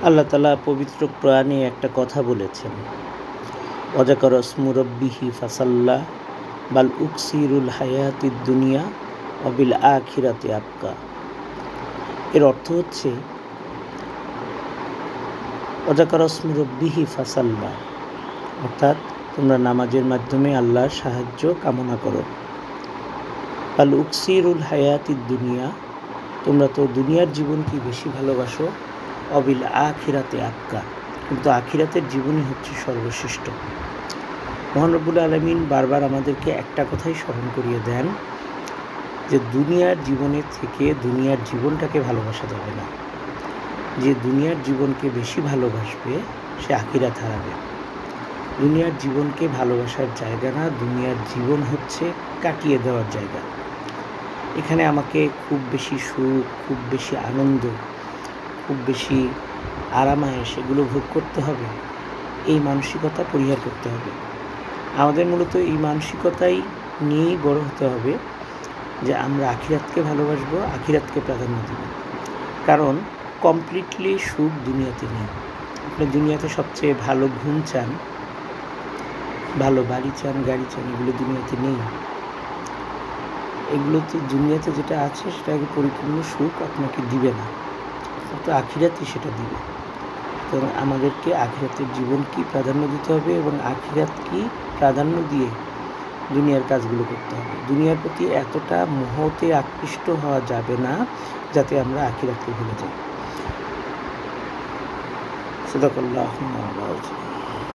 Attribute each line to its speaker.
Speaker 1: আল্লাহ তাআলা পবিত্র কোরআনে একটা কথা বলেছেন, ওয়াযাকারা ইসমা রাব্বিহি ফাসাল্লা বাল উকসিরুল হায়াতিদ দুনিয়া ওয়া বিল আখিরাতি আবকা। এর অর্থ হচ্ছে ওয়াযাকারা ইসমা রাব্বিহি ফাসাল্লা, অর্থাৎ তোমরা নামাজের মাধ্যমে আল্লাহর সাহায্য কামনা করো। বাল উকসিরুল হায়াতিদ দুনিয়া, তোমরা তো দুনিয়ার জীবনকে বেশি ভালোবাসো। অবিল আখিরাতে আবকা, কিন্তু আখিরাতের জীবনই হচ্ছে সর্বশ্রেষ্ঠ। মহান রব্বুল আলামিন বারবার আমাদেরকে একটা কথাই স্মরণ করিয়ে দেন যে দুনিয়ার জীবনের থেকে দুনিয়ার জীবনটাকে ভালোবাসা যাবে না। যে দুনিয়ার জীবনকে বেশি ভালোবাসবে সে আখিরাত হারাবে। দুনিয়ার জীবনকে ভালোবাসার জায়গা না, দুনিয়ার জীবন হচ্ছে কাটিয়ে দেওয়ার জায়গা। এখানে আমাকে খুব বেশি সুখ, খুব বেশি আনন্দ, খুব বেশি আরামায়েশ এগুলো ভোগ করতে হবে, এই মানসিকতা পরিহার করতে হবে। আমাদের মূলত এই মানসিকতাই নিয়েই বড় হতে হবে যে আমরা আখিরাতকে ভালোবাসবো, আখিরাতকে প্রাধান্য দেব। কারণ কমপ্লিটলি সুখ দুনিয়াতে নেই। আপনি দুনিয়াতে সবচেয়ে ভালো ঘুম চান, ভালো বাড়ি চান, গাড়ি চান, এগুলো দুনিয়াতে নেই। এগুলো তো দুনিয়াতে যেটা আছে সেটাকে পরিপূর্ণ সুখ আপনাকে দিবে না, কিন্তু আখিরাতই সেটা দিবে। তো আমাদেরকে আখিরাতের জীবনকে প্রাধান্য দিতে হবে এবং আখিরাতকে প্রাধান্য দিয়ে দুনিয়ার কাজগুলো করতে হবে। দুনিয়ার প্রতি এতটা মোহতে আকৃষ্ট হওয়া যাবে না যাতে আমরা আখিরাতকে ভুলে যাই। সাদাকাল্লাহু মাওলানা।